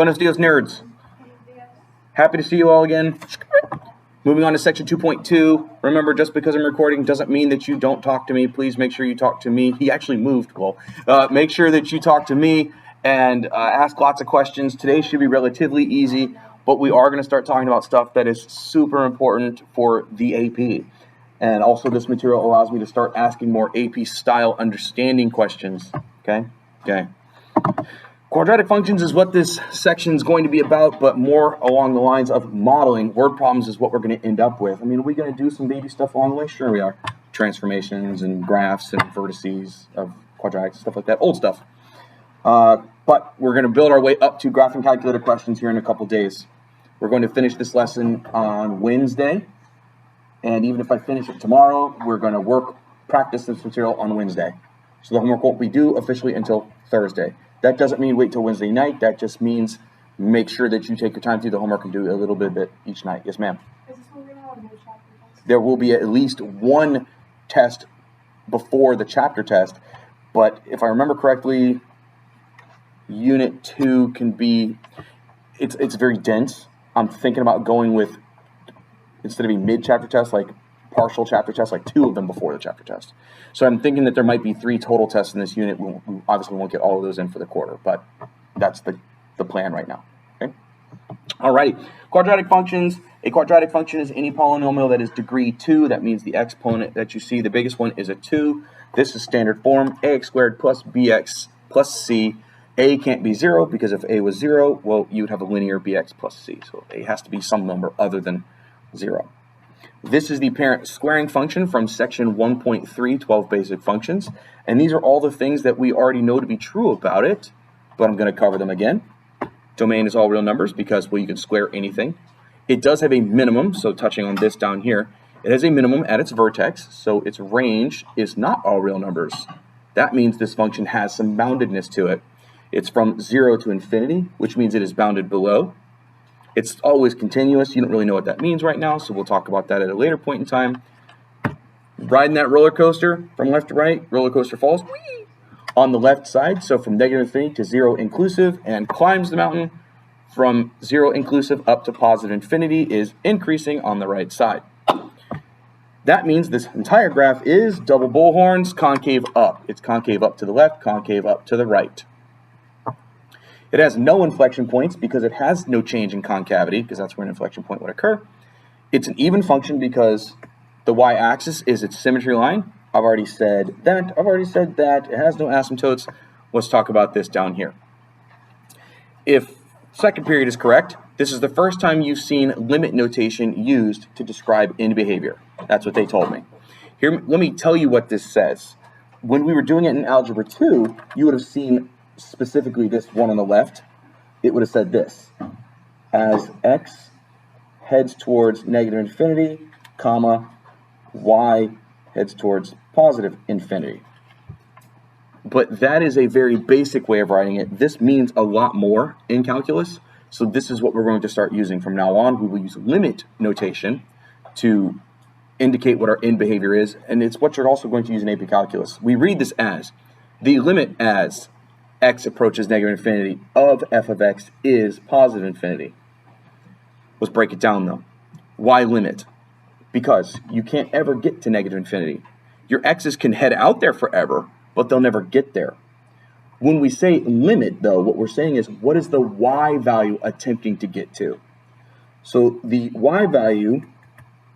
Buenos dias, nerds. Happy to see you all again. Moving on to section 2.2. Remember, just because I'm recording doesn't mean that you don't talk to me. Please make sure you talk to me. He actually moved. Well, make sure that you talk to me and ask lots of questions. Today should be relatively easy, but we are going to start talking about stuff that is super important for the AP. And also this material allows me to start asking more AP style understanding questions. Okay. Quadratic functions is what this section is going to be about, but more along the lines of modeling. Word problems is what we're going to end up with. I mean, are we going to do some baby stuff along the way? Sure we are. Transformations and graphs and vertices of quadratics, stuff like that, old stuff. But we're going to build our way up to graphing calculator questions here in a couple days. We're going to finish this lesson on Wednesday. And even if I finish it tomorrow, we're going to practice this material on Wednesday. So the homework won't be due officially until Thursday. That doesn't mean wait till Wednesday night. That just means make sure that you take your time to do the homework and do a little bit of it each night. Yes, ma'am. Is this one going to have a chapter test? There will be at least one test before the chapter test. But if I remember correctly, Unit 2 can be, it's very dense. I'm thinking about going with, instead of a mid-chapter test, like partial chapter tests, like 2 of them before the chapter test. So I'm thinking that there might be 3 total tests in this unit. We obviously won't get all of those in for the quarter, but that's the plan right now. Okay. Alrighty. Quadratic functions. A quadratic function is any polynomial that is degree 2. That means the exponent that you see, the biggest one, is a 2. This is standard form, ax squared plus bx plus c. A can't be 0 because if a was 0, well, you would have a linear bx plus c. So a has to be some number other than 0. This is the parent squaring function from section 1.3, 12 basic functions. And these are all the things that we already know to be true about it, but I'm going to cover them again. Domain is all real numbers because, well, you can square anything. It does have a minimum, so touching on this down here, it has a minimum at its vertex, so its range is not all real numbers. That means this function has some boundedness to it. It's from 0 to infinity, which means it is bounded below. It's always continuous. You don't really know what that means right now, so we'll talk about that at a later point in time. Riding that roller coaster from left to right, roller coaster falls on the left side, so from negative infinity to 0 inclusive, and climbs the mountain from 0 inclusive up to positive infinity is increasing on the right side. That means this entire graph is double bullhorns, concave up. It's concave up to the left, concave up to the right. It has no inflection points because it has no change in concavity, because that's where an inflection point would occur. It's an even function because the y-axis is its symmetry line. I've already said that. It has no asymptotes. Let's talk about this down here. If second period is correct, this is the first time you've seen limit notation used to describe end behavior. That's what they told me. Here, let me tell you what this says. When we were doing it in Algebra 2, you would have seen specifically this one on the left. It would have said this: as x heads towards negative infinity, comma, y heads towards positive infinity. But that is a very basic way of writing it. This means a lot more in calculus. So this is what we're going to start using from now on. We will use limit notation to indicate what our end behavior is. And it's what you're also going to use in AP calculus. We read this as the limit as x approaches negative infinity of f of x is positive infinity. Let's break it down though. Why limit? Because you can't ever get to negative infinity. Your x's can head out there forever, but they'll never get there. When we say limit though, what we're saying is what is the y value attempting to get to? So the y value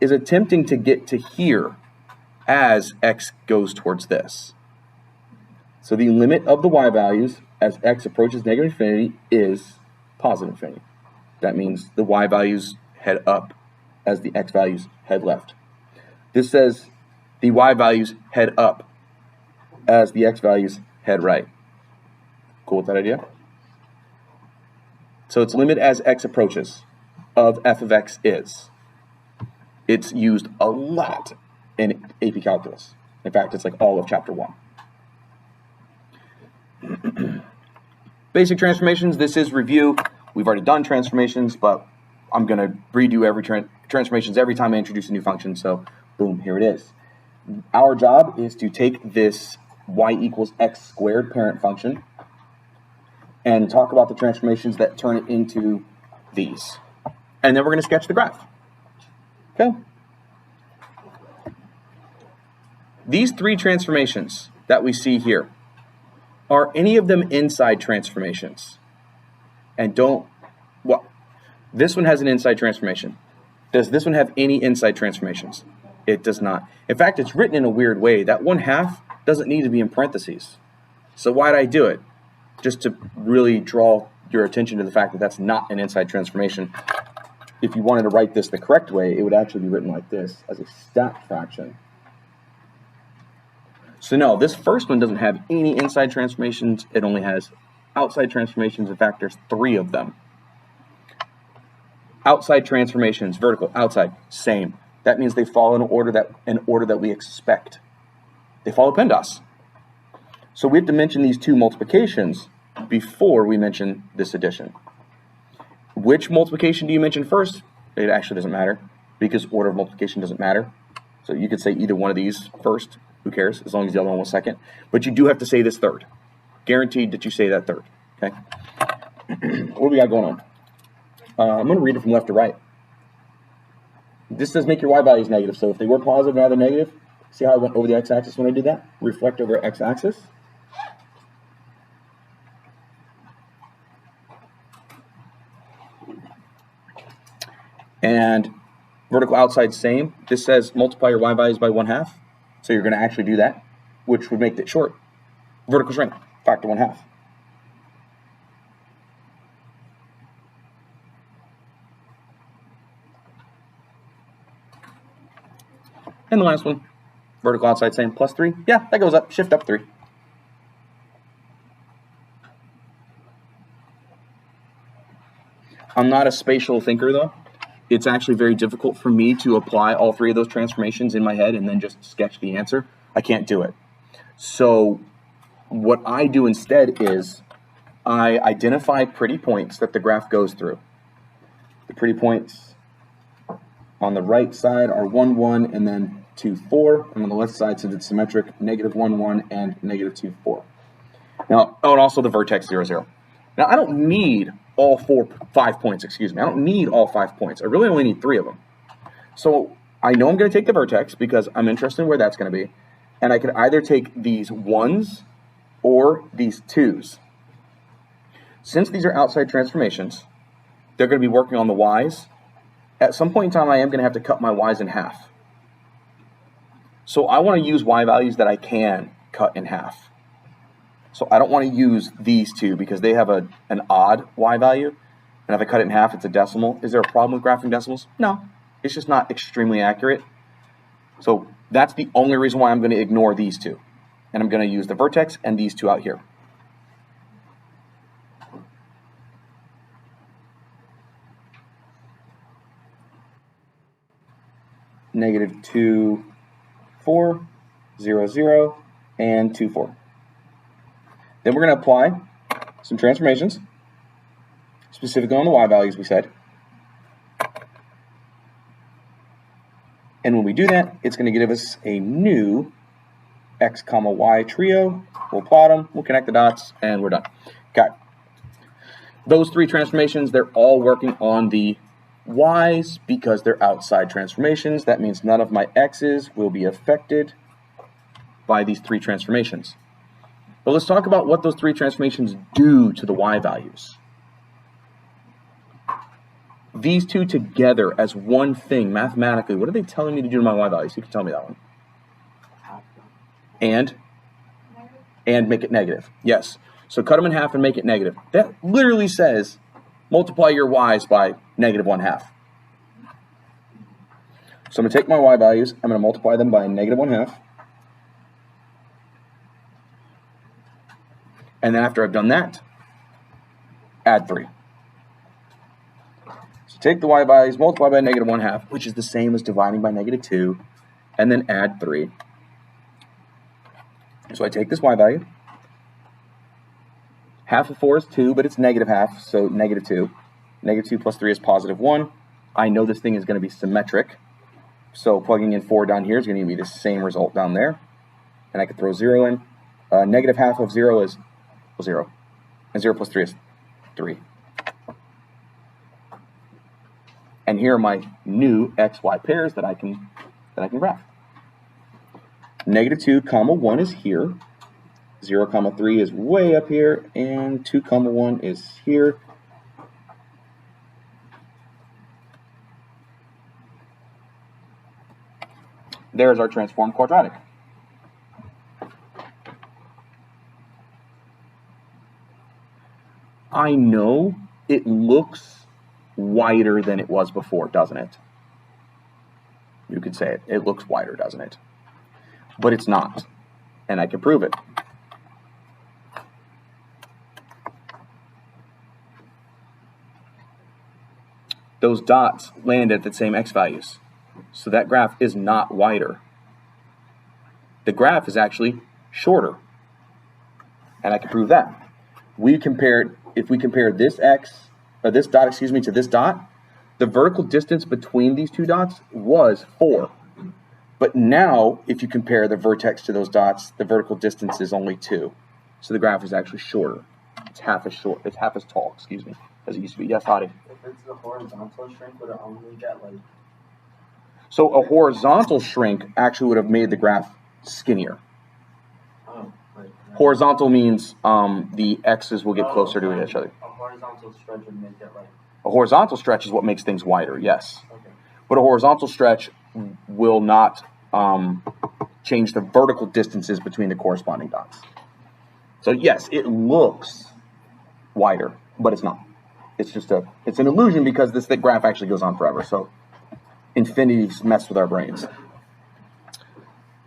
is attempting to get to here as x goes towards this. So the limit of the y values as x approaches negative infinity is positive infinity. That means the y values head up as the x values head left. This says the y values head up as the x values head right. Cool with that idea? So its limit as x approaches of f of x is. It's used a lot in AP calculus. In fact, it's like all of chapter 1. Basic transformations, this is review. We've already done transformations, but I'm going to redo every transformations every time I introduce a new function. So boom, here it is. Our job is to take this y equals x squared parent function and talk about the transformations that turn it into these. And then we're going to sketch the graph. Okay? These three transformations that we see here, are any of them inside transformations? And this one has an inside transformation. Does this one have any inside transformations? It does not. In fact, it's written in a weird way. That 1/2 doesn't need to be in parentheses. So why'd I do it? Just to really draw your attention to the fact that that's not an inside transformation. If you wanted to write this the correct way, it would actually be written like this, as a stacked fraction. So no, this first one doesn't have any inside transformations. It only has outside transformations. In fact, there's 3 of them. Outside transformations, vertical, outside, same. That means they follow in an order that we expect. They follow PEMDAS. So we have to mention these 2 multiplications before we mention this addition. Which multiplication do you mention first? It actually doesn't matter, because order of multiplication doesn't matter. So you could say either one of these first. Who cares? As long as the other one was second. But you do have to say this third. Guaranteed that you say that third. Okay. What do we got going on? I'm going to read it from left to right. This does make your y values negative. So if they were positive, now they're negative. See how I went over the x-axis when I did that? Reflect over x-axis. And vertical outside, same. This says multiply your y values by 1/2. So you're going to actually do that, which would make it short. Vertical shrink, factor 1/2. And the last one, vertical outside, same, plus 3. Yeah, that goes up, shift up 3. I'm not a spatial thinker, though. It's actually very difficult for me to apply all 3 of those transformations in my head and then just sketch the answer. I can't do it. So what I do instead is I identify pretty points that the graph goes through. The pretty points on the right side are 1, 1, and then 2, 4. And on the left side, since it's symmetric, negative 1, 1, and negative 2, 4. Now, oh, and also the vertex 0, 0. Now, I don't need all 5 points, excuse me. I don't need all 5 points. I really only need 3 of them. So I know I'm going to take the vertex because I'm interested in where that's going to be. And I could either take these 1s or these 2s. Since these are outside transformations, they're going to be working on the y's. At some point in time, I am going to have to cut my y's in half. So I want to use y values that I can cut in half. So I don't want to use these 2 because they have an odd y value. And if I cut it in half, it's a decimal. Is there a problem with graphing decimals? No. It's just not extremely accurate. So that's the only reason why I'm going to ignore these 2. And I'm going to use the vertex and these 2 out here. Negative 2, 4, 0, 0, and 2, 4. Then we're going to apply some transformations, specifically on the y values we said. And when we do that, it's going to give us a new x comma y trio. We'll plot them, we'll connect the dots, and we're done. Okay. Those 3 transformations, they're all working on the y's because they're outside transformations. That means none of my x's will be affected by these 3 transformations. But let's talk about what those 3 transformations do to the y values. These 2 together as one thing, mathematically, what are they telling me to do to my y values? You can tell me that one. And make it negative. Yes. So cut them in half and make it negative. That literally says multiply your y's by negative 1/2. So I'm going to take my y values, I'm going to multiply them by negative 1/2. And then after I've done that, add 3. So take the y values, multiply by negative 1/2, which is the same as dividing by negative 2, and then add 3. So I take this y value. Half of 4 is 2, but it's negative half, so negative 2. Negative 2 plus 3 is positive 1. I know this thing is going to be symmetric, so plugging in 4 down here is going to give me the same result down there. And I could throw 0 in. Negative half of 0 is 0. And 0 plus 3 is 3. And here are my new xy pairs that I can graph. Negative 2 comma 1 is here. 0 comma 3 is way up here, and 2 comma 1 is here. There's our transformed quadratic. I know it looks wider than it was before, doesn't it? You could say it. It looks wider, doesn't it? But it's not, and I can prove it. Those dots land at the same x values, so that graph is not wider. The graph is actually shorter, and I can prove that. If we compare this dot, to this dot, the vertical distance between these two dots was 4. But now, if you compare the vertex to those dots, the vertical distance is only 2. So the graph is actually shorter. It's half as tall, as it used to be. Yes, Hadi? If it's a horizontal shrink, would it only get like... So a horizontal shrink actually would have made the graph skinnier. Oh, right. Horizontal means the x's will get closer to each other. A horizontal stretch would make it like... A horizontal stretch is what makes things wider, yes. Okay. But a horizontal stretch will not change the vertical distances between the corresponding dots. So yes, it looks wider, but it's not. It's an illusion because this thick graph actually goes on forever. So infinity's messed with our brains.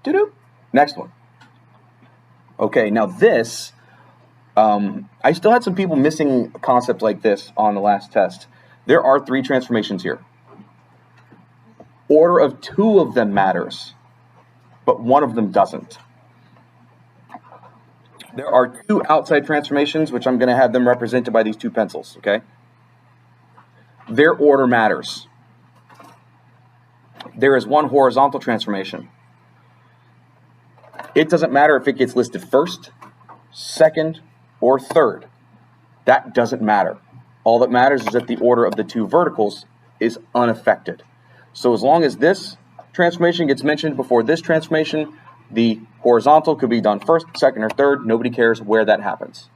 Doo-doo. Next one. Okay, now this, I still had some people missing a concept like this on the last test. There are 3 transformations here. Order of 2 of them matters, but 1 of them doesn't. There are 2 outside transformations, which I'm going to have them represented by these 2 pencils, okay? Their order matters. There is 1 horizontal transformation. It doesn't matter if it gets listed first, second, or third. That doesn't matter. All that matters is that the order of the 2 verticals is unaffected. So as long as this transformation gets mentioned before this transformation, the horizontal could be done first, second, or third. Nobody cares where that happens.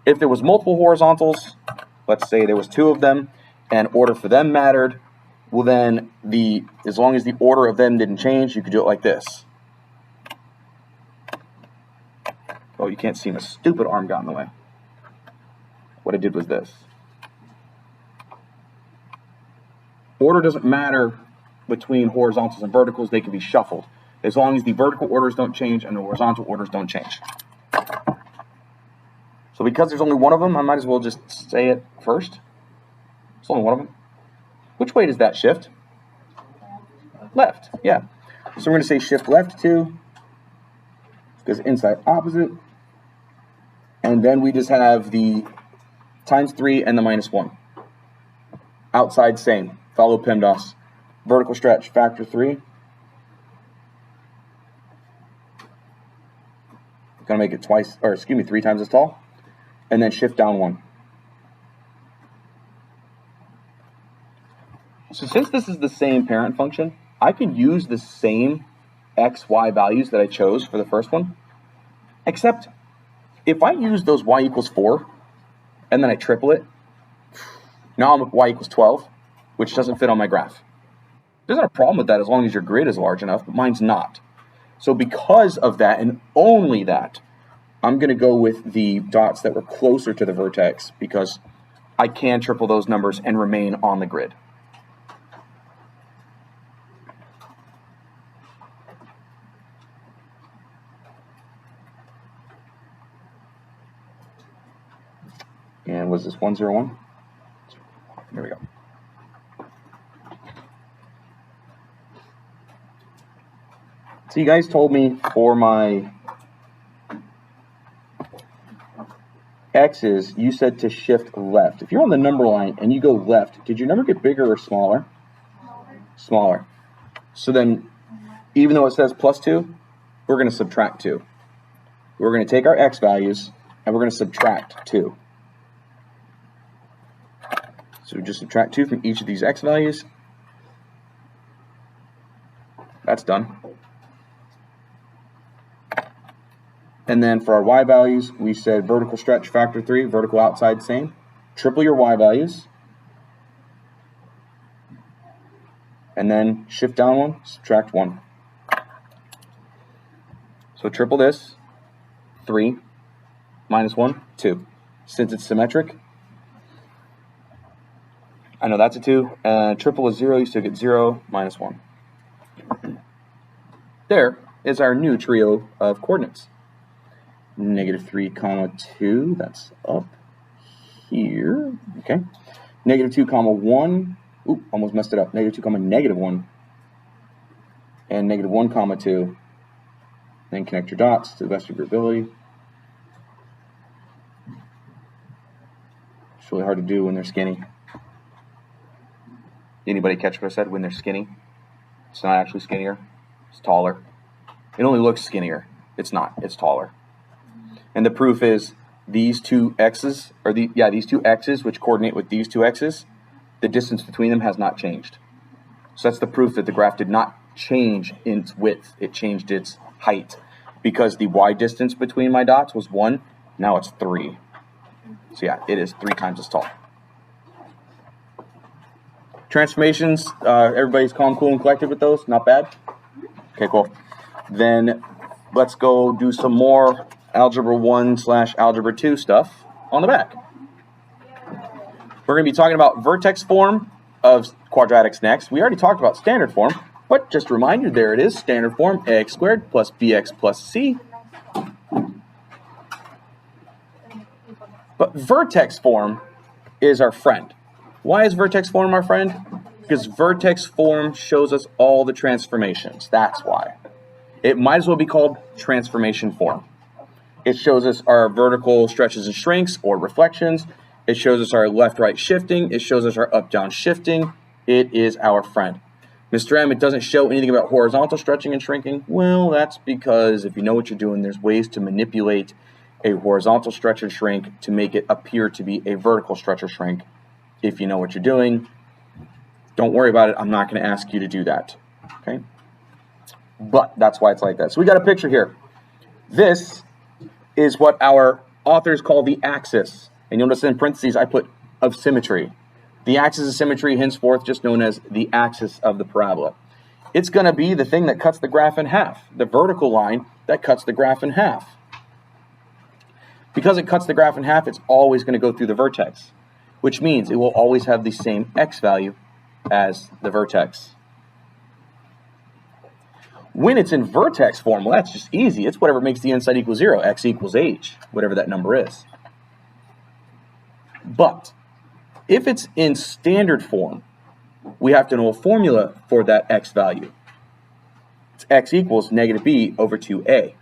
If there was multiple horizontals, let's say there was 2 of them, and order for them mattered, well then, as long as the order of them didn't change, you could do it like this. Oh, you can't see my stupid arm got in the way. What I did was this. Order doesn't matter between horizontals and verticals. They can be shuffled as long as the vertical orders don't change and the horizontal orders don't change. So because there's only 1 of them, I might as well just say it first. There's only 1 of them. Which way does that shift? Left, yeah. So we're going to say shift left 2, because inside opposite. And then we just have the times 3 and the minus 1. Outside same. Follow PEMDAS. Vertical stretch, factor 3. Gonna make it 3 times as tall. And then shift down 1. So since this is the same parent function, I could use the same x, y values that I chose for the first one, except if I use those y equals 4, and then I triple it, now I'm at y equals 12, which doesn't fit on my graph. There's not a problem with that as long as your grid is large enough, but mine's not. So because of that, and only that, I'm going to go with the dots that were closer to the vertex, because I can triple those numbers and remain on the grid. And was this 101? Here we go. So you guys told me for my x's, you said to shift left. If you're on the number line and you go left, did your number get bigger or smaller? Smaller. So then, even though it says plus 2, we're going to subtract 2. We're going to take our x values and we're going to subtract 2. So we just subtract 2 from each of these x values. That's done. And then for our y values, we said vertical stretch factor 3, vertical outside same. Triple your y values. And then shift down 1, subtract 1. So triple this, 3, minus 1, 2. Since it's symmetric, I know that's a 2. Triple is 0, you still get 0, minus 1. There is our new trio of coordinates. -3, comma 2, that's up here, okay. -2, comma 1, oop, almost messed it up. -2, comma -1, and -1, comma 2. Then connect your dots to the best of your ability. It's really hard to do when they're skinny. Anybody catch what I said? When they're skinny? It's not actually skinnier, it's taller. It only looks skinnier. It's not, it's taller. And the proof is these two x's, or these two x's which coordinate with these two x's, the distance between them has not changed. So that's the proof that the graph did not change in its width, it changed its height. Because the y distance between my dots was 1, now it's 3. So yeah, it is 3 times as tall. Transformations, everybody's calm, cool, and collected with those? Not bad? Okay, cool. Then let's go do some more Algebra 1/Algebra 2 stuff on the back. We're going to be talking about vertex form of quadratics next. We already talked about standard form, but just a reminder, there it is, standard form, ax squared plus bx plus c. But vertex form is our friend. Why is vertex form our friend? Because vertex form shows us all the transformations. That's why. It might as well be called transformation form. It shows us our vertical stretches and shrinks or reflections. It shows us our left-right shifting. It shows us our up-down shifting. It is our friend. Mr. M, it doesn't show anything about horizontal stretching and shrinking. Well, that's because if you know what you're doing, there's ways to manipulate a horizontal stretch and shrink to make it appear to be a vertical stretch or shrink. If you know what you're doing, don't worry about it. I'm not going to ask you to do that. Okay? But that's why it's like that. So we got a picture here. This is what our authors call the axis. And you'll notice in parentheses I put of symmetry. The axis of symmetry, henceforth just known as the axis of the parabola. It's going to be the thing that cuts the graph in half, the vertical line that cuts the graph in half. Because it cuts the graph in half, it's always going to go through the vertex, which means it will always have the same x value as the vertex. When it's in vertex form, well, that's just easy. It's whatever makes the inside equal 0, x equals h, whatever that number is. But if it's in standard form, we have to know a formula for that x value. It's x equals negative b over 2a.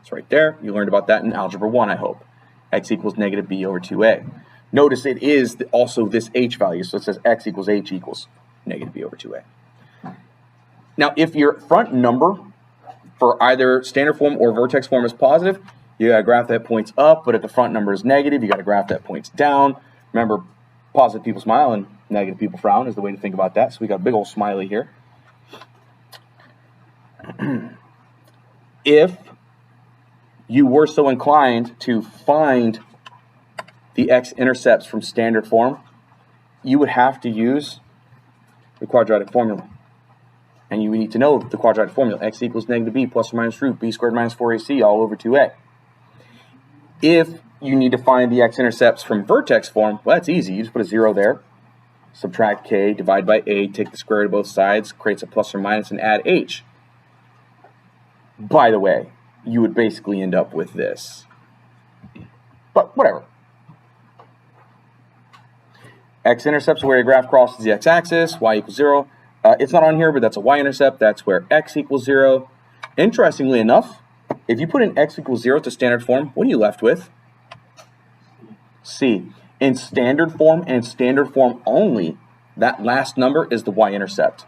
It's right there. You learned about that in Algebra 1, I hope. X equals negative b over 2a. Notice it is also this h value, so it says x equals h equals negative b over 2a. Now, if your front number for either standard form or vertex form is positive, you got to graph that points up, but if the front number is negative, you got to graph that points down. Remember, positive people smile and negative people frown is the way to think about that. So we got a big old smiley here. If you were so inclined to find the x-intercepts from standard form, you would have to use the quadratic formula. And you need to know the quadratic formula, x equals negative b plus or minus root b squared minus 4ac all over 2a. If you need to find the x-intercepts from vertex form, well, that's easy. You just put a 0 there, subtract k, divide by a, take the square root of both sides, creates a plus or minus, and add h. By the way, you would basically end up with this. But whatever. X-intercepts where your graph crosses the x-axis, y equals 0. It's not on here, but that's a y-intercept. That's where x equals 0. Interestingly enough, if you put in x equals 0 to standard form, what are you left with? C. In standard form and standard form only, that last number is the y-intercept.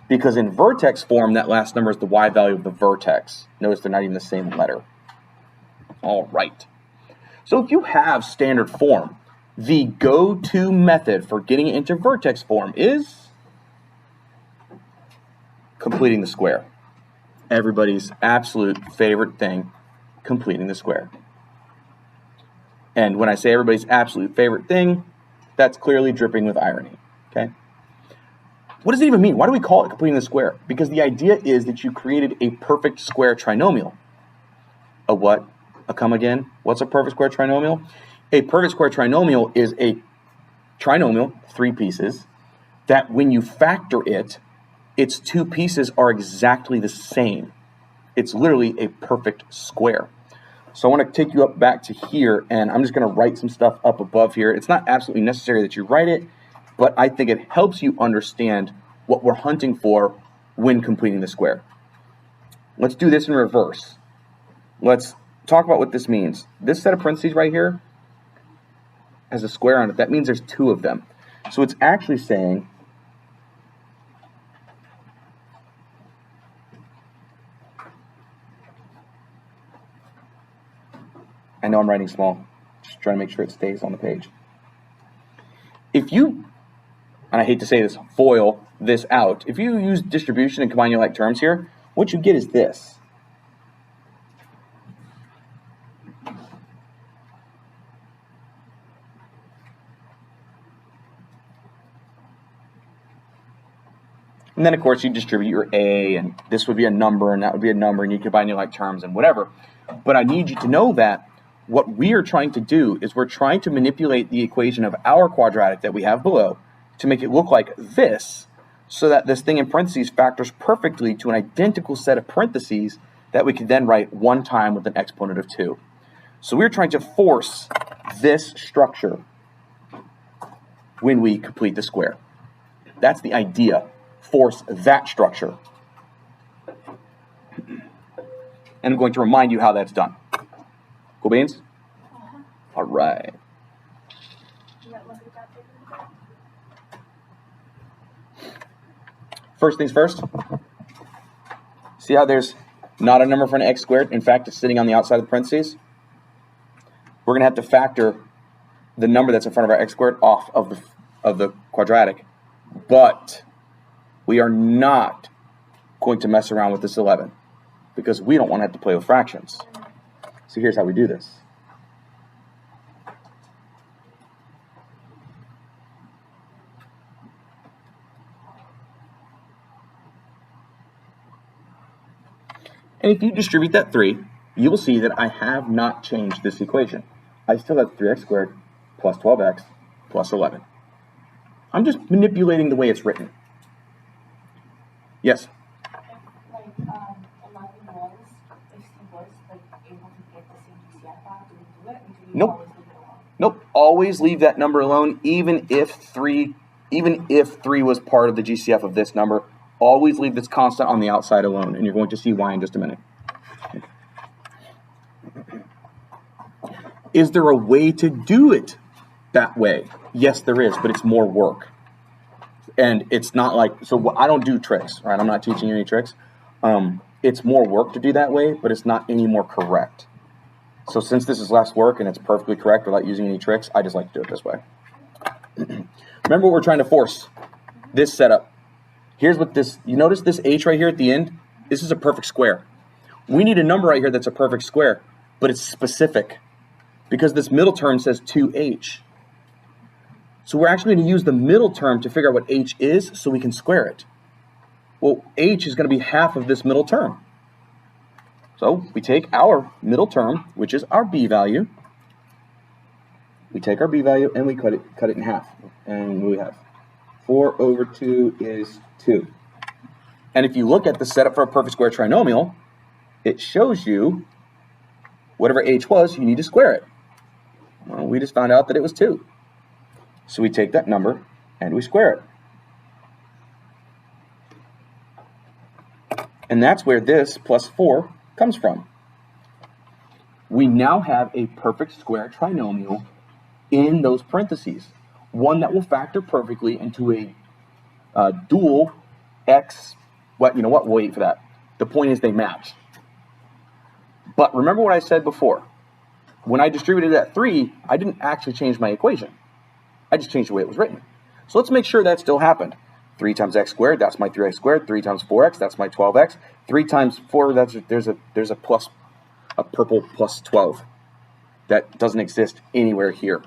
Because in vertex form, that last number is the y value of the vertex. Notice they're not even the same letter. All right. So if you have standard form, the go-to method for getting it into vertex form is completing the square. Everybody's absolute favorite thing, completing the square. And when I say everybody's absolute favorite thing, that's clearly dripping with irony, okay? What does it even mean? Why do we call it completing the square? Because the idea is that you created a perfect square trinomial. A what? A come again? What's a perfect square trinomial? A perfect square trinomial is a trinomial, 3 pieces, that when you factor it, its 2 pieces are exactly the same. It's literally a perfect square. So I want to take you up back to here, and I'm just going to write some stuff up above here. It's not absolutely necessary that you write it, but I think it helps you understand what we're hunting for when completing the square. Let's do this in reverse. Let's talk about what this means. This set of parentheses right here has a square on it. That means there's 2 of them. So it's actually saying I know I'm writing small, just trying to make sure it stays on the page. If you, and I hate to say this, FOIL this out, if you use distribution and combine your like terms here, what you get is this. And then, of course, you distribute your A, and this would be a number, and that would be a number, and you combine your like terms and whatever. But I need you to know that what we are trying to do is we're trying to manipulate the equation of our quadratic that we have below to make it look like this, so that this thing in parentheses factors perfectly to an identical set of parentheses that we can then write 1 time with an exponent of 2. So we're trying to force this structure when we complete the square. That's the idea. Force that structure. And I'm going to remind you how that's done. Cool beans? All right. First things first. See how there's not a number for an x squared? In fact, it's sitting on the outside of the parentheses. We're going to have to factor the number that's in front of our x squared off of the quadratic. But we are not going to mess around with this 11 because we don't want to have to play with fractions. So here's how we do this. And if you distribute that 3, you will see that I have not changed this equation. I still have 3x squared plus 12x plus 11. I'm just manipulating the way it's written. Yes? Like, 11 was, if he was like able to get the same GCF out, do we do it? Or do we Nope. always leave it alone? Nope. Always leave that number alone, even if 3 was part of the GCF of this number. Always leave this constant on the outside alone, and you're going to see why in just a minute. Is there a way to do it that way? Yes, there is, but it's more work. And it's not like, so I don't do tricks, right? I'm not teaching you any tricks. It's more work to do that way, but it's not any more correct. So since this is less work and it's perfectly correct without using any tricks, I just like to do it this way. Remember what we're trying to force? This setup. Here's what this, you notice this h right here at the end? This is a perfect square. We need a number right here that's a perfect square, but it's specific because this middle term says 2h. So we're actually going to use the middle term to figure out what h is so we can square it. Well, h is going to be half of this middle term. So we take our middle term, which is our b value. We take our b value and we cut it in half. And we have 4 over 2 is 2. And if you look at the setup for a perfect square trinomial, it shows you whatever h was, you need to square it. Well, we just found out that it was 2. So we take that number and we square it. And that's where this plus 4 comes from. We now have a perfect square trinomial in those parentheses. One that will factor perfectly into a dual x, what, you know what, we'll wait for that. The point is they match. But remember what I said before. When I distributed that 3, I didn't actually change my equation. I just changed the way it was written. So let's make sure that still happened. 3 times x squared, that's my 3x squared. 3 times 4x, that's my 12x. 3 times 4, there's a purple plus 12. That doesn't exist anywhere here.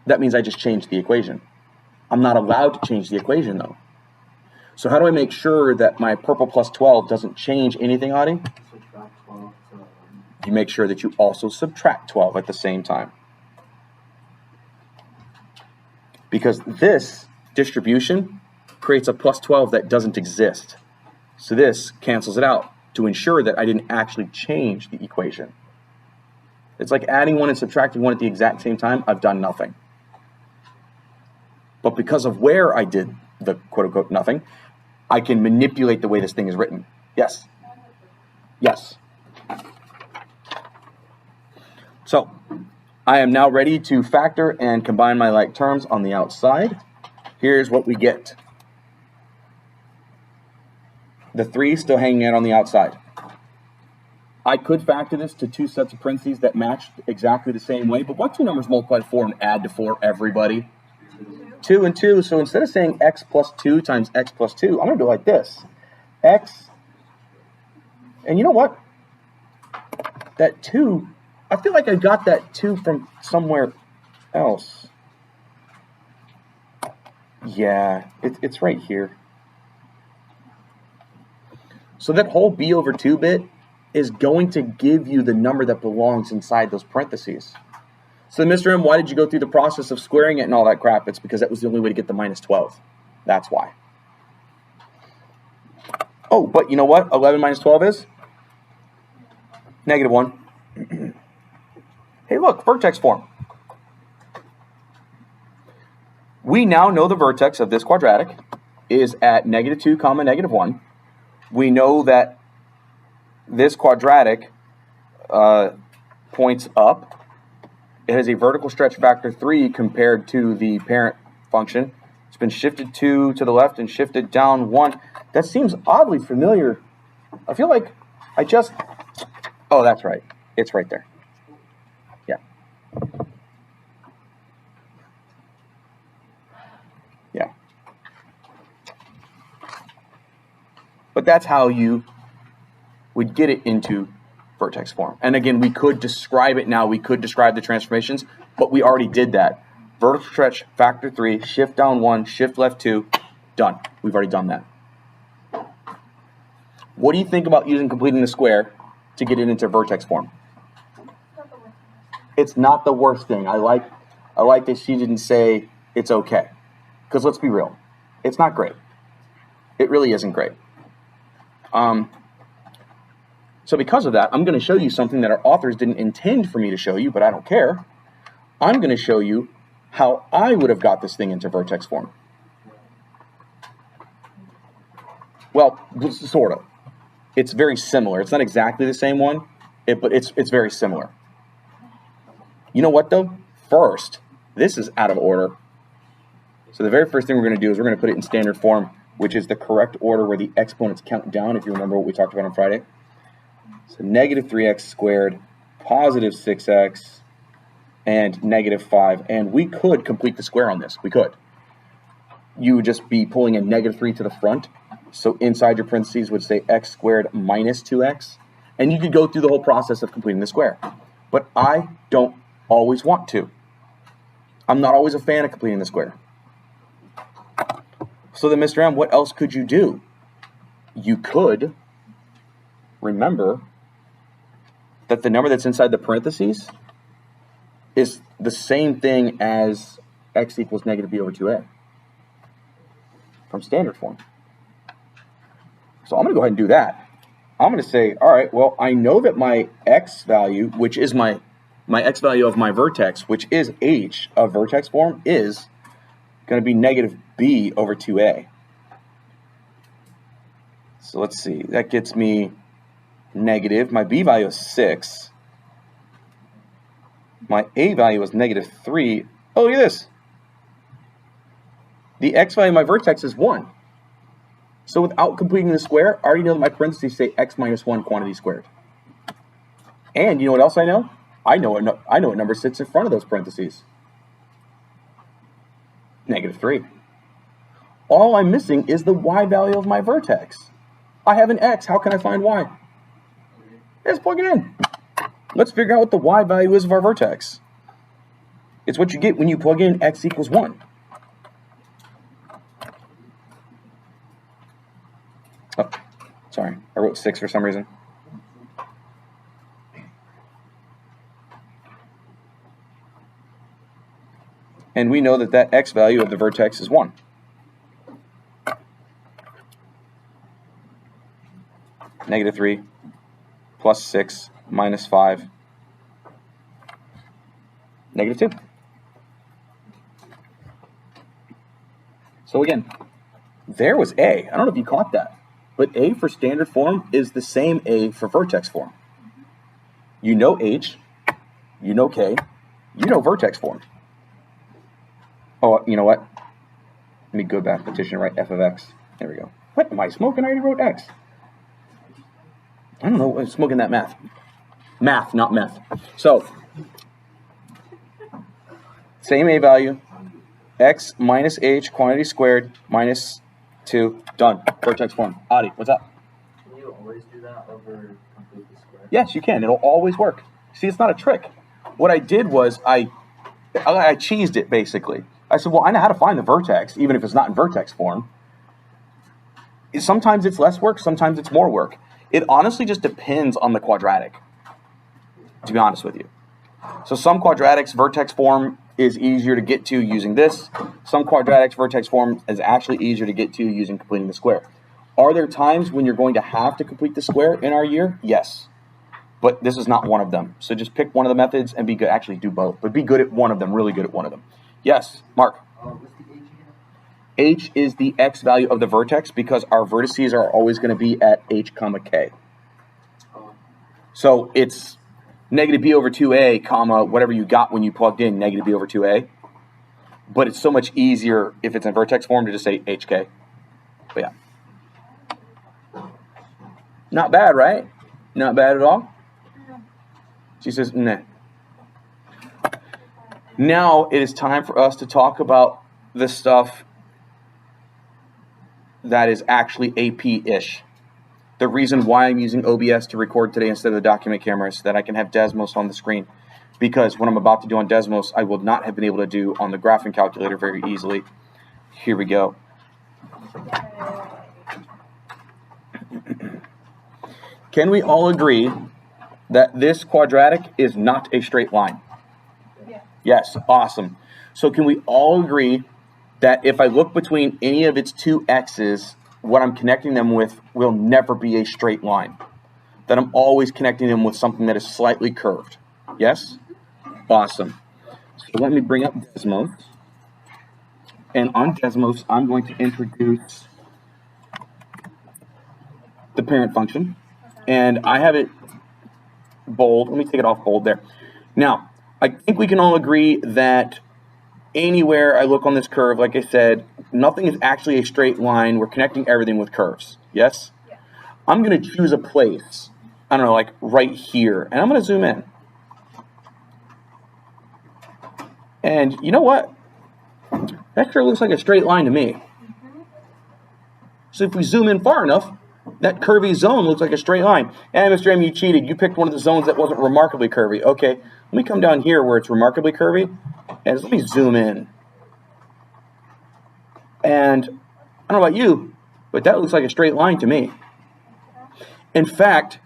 That means I just changed the equation. I'm not allowed to change the equation though. So how do I make sure that my purple plus 12 doesn't change anything, Adi? Subtract 12 to You make sure that you also subtract 12 at the same time. Because this distribution creates a plus 12 that doesn't exist. So this cancels it out to ensure that I didn't actually change the equation. It's like adding 1 and subtracting 1 at the exact same time. I've done nothing. But because of where I did the quote-unquote nothing, I can manipulate the way this thing is written. Yes? Yes. So, I am now ready to factor and combine my like terms on the outside. Here's what we get. The 3 still hanging out on the outside. I could factor this to 2 sets of parentheses that match exactly the same way, but what 2 numbers multiply to 4 and add to 4, everybody? 2 and 2. So instead of saying x plus 2 times x plus 2, I'm going to do it like this. X, and you know what? That 2, I feel like I got that 2 from somewhere else. Yeah, it's right here. So that whole b over 2 bit is going to give you the number that belongs inside those parentheses. So Mr. M, why did you go through the process of squaring it and all that crap? It's because that was the only way to get the minus 12. That's why. Oh, but you know what 11 minus 12 is? Negative 1. Hey, look, vertex form. We now know the vertex of this quadratic is at negative 2 comma negative 1. We know that this quadratic points up. It has a vertical stretch factor 3 compared to the parent function. It's been shifted 2 to the left and shifted down 1. That seems oddly familiar. I feel like I just... Oh, that's right. It's right there. Yeah. Yeah. But that's how you would get it into vertex form. And again, we could describe it now. We could describe the transformations, but we already did that. Vertical stretch, factor 3, shift down 1, shift left 2, done. We've already done that. What do you think about using completing the square to get it into vertex form? It's not the worst thing. I like that she didn't say it's okay. Because let's be real, it's not great. It really isn't great. So because of that, I'm going to show you something that our authors didn't intend for me to show you, but I don't care. I'm going to show you how I would have got this thing into vertex form. Well, sort of. It's very similar. It's not exactly the same one, but it's very similar. You know what, though? First, this is out of order. So the very first thing we're going to do is we're going to put it in standard form, which is the correct order where the exponents count down, if you remember what we talked about on Friday. So negative 3x squared, positive 6x, and negative 5. And we could complete the square on this. We could. You would just be pulling a negative 3 to the front. So inside your parentheses would say x squared minus 2x. And you could go through the whole process of completing the square. But I don't always want to. I'm not always a fan of completing the square. So then, Mr. M, what else could you do? You could remember that the number that's inside the parentheses is the same thing as x equals negative b over 2a from standard form. So I'm going to go ahead and do that. I'm going to say, all right, well, I know that my x value, which is my x value of my vertex, which is h of vertex form, is going to be negative b over 2a. So let's see. That gets me negative. My b value is 6. My a value is negative 3. Oh, look at this. The x value of my vertex is 1. So without completing the square, I already know that my parentheses say x minus 1 quantity squared. And you know what else I know? I know what number sits in front of those parentheses. -3. All I'm missing is the y value of my vertex. I have an x. How can I find y? Let's plug it in. Let's figure out what the y value is of our vertex. It's what you get when you plug in x equals 1. Oh, sorry. I wrote 6 for some reason. And we know that that x value of the vertex is 1. -3 plus 6 minus 5, -2. So again, there was A. I don't know if you caught that, but A for standard form is the same A for vertex form. You know H, you know K, you know vertex form. Oh, you know what? Let me go back, petition, right, f of x. There we go. What am I smoking? I already wrote x. I don't know, I'm smoking that math. Math, not meth. So, same A value, x minus h, quantity squared, minus 2, done. Vertex form. Adi, what's up? Can you always do that over complete the square? Yes, you can. It'll always work. See, it's not a trick. What I did was I cheesed it, basically. I said, well, I know how to find the vertex, even if it's not in vertex form. Sometimes it's less work, sometimes it's more work. It honestly just depends on the quadratic, to be honest with you. So some quadratics, vertex form is easier to get to using this. Some quadratics, vertex form is actually easier to get to using completing the square. Are there times when you're going to have to complete the square in our year? Yes. But this is not one of them. So just pick one of the methods and be good. Actually, do both, but be good at one of them, really good at one of them. Yes, Mark? What's the h again? H is the x value of the vertex because our vertices are always going to be at h comma k. So it's negative b over 2a comma whatever you got when you plugged in negative b over 2a. But it's so much easier if it's in vertex form to just say hk. But yeah. Not bad, right? Not bad at all? She says, nah. Now it is time for us to talk about the stuff that is actually AP-ish. The reason why I'm using OBS to record today instead of the document camera is so that I can have Desmos on the screen. Because what I'm about to do on Desmos, I will not have been able to do on the graphing calculator very easily. Here we go. Can we all agree that this quadratic is not a straight line? Yeah. Yes, awesome. So can we all agree that if I look between any of its two x's, what I'm connecting them with will never be a straight line? That I'm always connecting them with something that is slightly curved. Yes? Awesome. So let me bring up Desmos. And on Desmos, I'm going to introduce the parent function. And I have it bold. Let me take it off bold there. Now, I think we can all agree that anywhere I look on this curve, like I said, nothing is actually a straight line. We're connecting everything with curves. Yes? Yeah. I'm going to choose a place, I don't know, like right here. And I'm going to zoom in. And you know what? That sure looks like a straight line to me. So if we zoom in far enough, that curvy zone looks like a straight line. And Mr. M, you cheated. You picked one of the zones that wasn't remarkably curvy. Okay, let me come down here where it's remarkably curvy. And let me zoom in. And I don't know about you, but that looks like a straight line to me. In fact,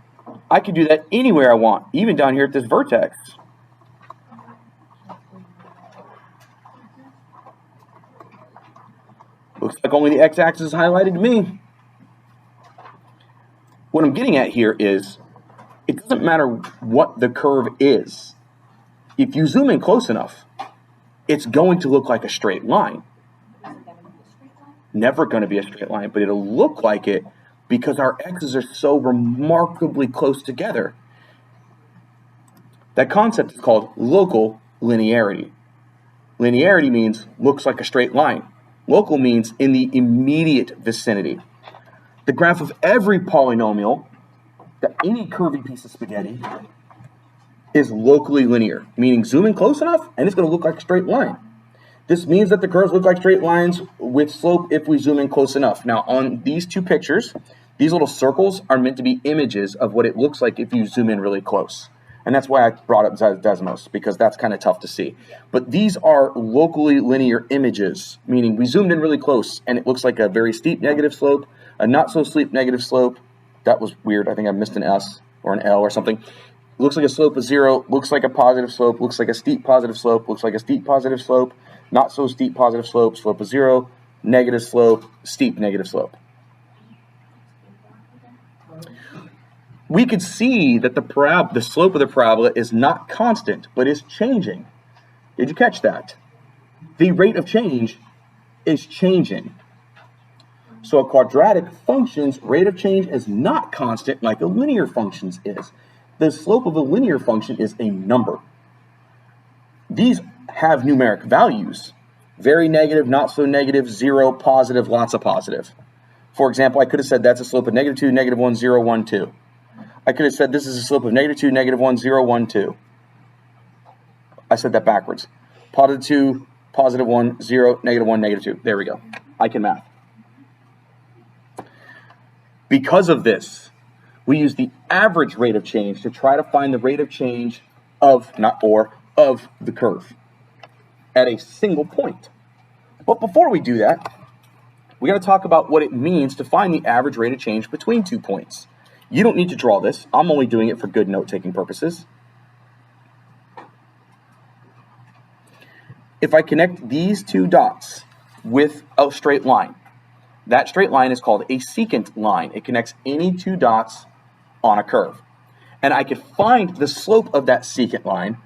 I could do that anywhere I want, even down here at this vertex. Looks like only the x-axis is highlighted to me. What I'm getting at here is, it doesn't matter what the curve is. If you zoom in close enough, it's going to look like a straight line. Never going to be a straight line, but it'll look like it because our x's are so remarkably close together. That concept is called local linearity. Linearity means looks like a straight line. Local means in the immediate vicinity. The graph of every polynomial, any curvy piece of spaghetti, is locally linear, meaning zoom in close enough and it's going to look like a straight line. This means that the curves look like straight lines with slope if we zoom in close enough. Now, on these two pictures, these little circles are meant to be images of what it looks like if you zoom in really close. And that's why I brought up Desmos, because that's kind of tough to see. But these are locally linear images, meaning we zoomed in really close, and it looks like a very steep negative slope, a not so steep negative slope. That was weird. I think I missed an S or an L or something. Looks like a slope of 0, looks like a positive slope, looks like a steep positive slope, looks like a steep positive slope, not so steep positive slope, slope of 0, negative slope, steep negative slope. We could see that the slope of the parabola is not constant, but is changing. Did you catch that? The rate of change is changing. So a quadratic function's rate of change is not constant like a linear function's is. The slope of a linear function is a number. These have numeric values. Very negative, not so negative, 0, positive, lots of positive. For example, I could have said that's a slope of -2, -1, 0, 1, 2. I could have said this is a slope of -2, -1, 0, 1, 2. I said that backwards. +2, +1, 0, -1, -2. There we go. I can math. Because of this, we use the average rate of change to try to find the rate of change of the curve at a single point. But before we do that, we got to talk about what it means to find the average rate of change between 2 points. You don't need to draw this. I'm only doing it for good note-taking purposes. If I connect these 2 dots with a straight line, that straight line is called a secant line. It connects any 2 dots on a curve. And I could find the slope of that secant line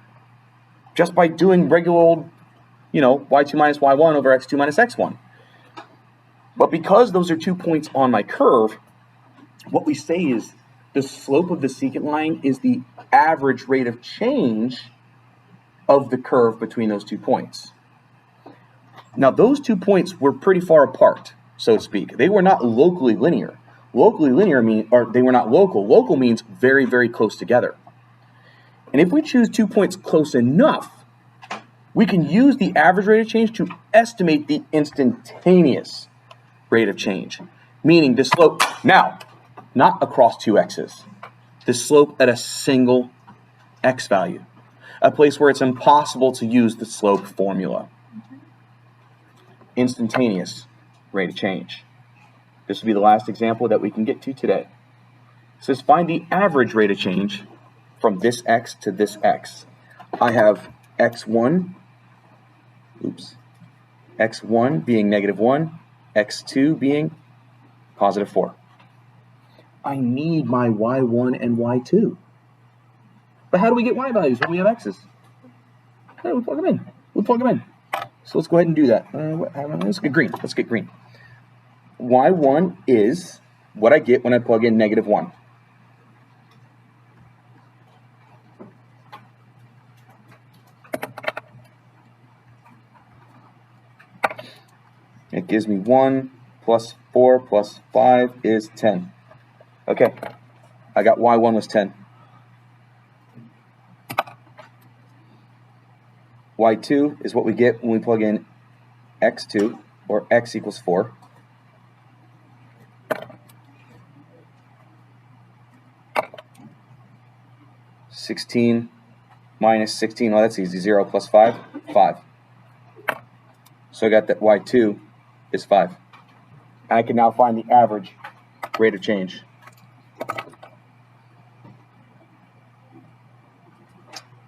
just by doing regular old, y2 minus y1 over x2 minus x1. But because those are 2 points on my curve, what we say is the slope of the secant line is the average rate of change of the curve between those 2 points. Now, those 2 points were pretty far apart, so to speak. They were not locally linear. Locally linear they were not local. Local means very, very close together. And if we choose 2 points close enough, we can use the average rate of change to estimate the instantaneous rate of change, meaning the slope, now, not across 2 x's, the slope at a single x value, a place where it's impossible to use the slope formula. Instantaneous rate of change. This will be the last example that we can get to today. It says find the average rate of change from this x to this x. I have x1 being -1, x2 being +4. I need my y1 and y2. But how do we get y values when we have x's? Hey, we plug them in. So let's go ahead and do that. Let's get green. y1 is what I get when I plug in -1. It gives me 1 plus 4 plus 5 is 10. Okay, I got y1 was 10. y2 is what we get when we plug in x2, or x equals 4. (16 minus 16), well, that's easy. 0 plus 5, 5. So I got that y2 is 5. And I can now find the average rate of change.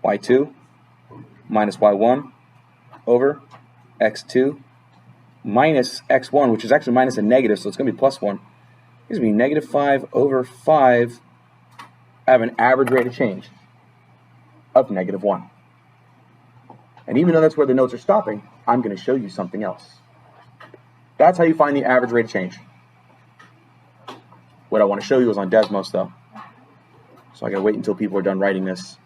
y2 minus y1 over x2 minus x1, which is actually minus a negative, so it's going to be +1. Gives me -5 over 5. I have an average rate of change of -1. And even though that's where the notes are stopping, I'm going to show you something else. That's how you find the average rate of change. What I want to show you is on Desmos, though. So I got to wait until people are done writing this.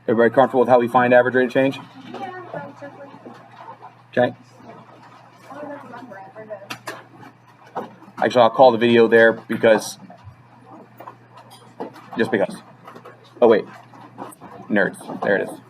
Everybody comfortable with how we find average rate of change? Yeah, relatively. Okay. I don't remember it, Actually, I'll call the video there because just because. Oh wait, nerds. There it is.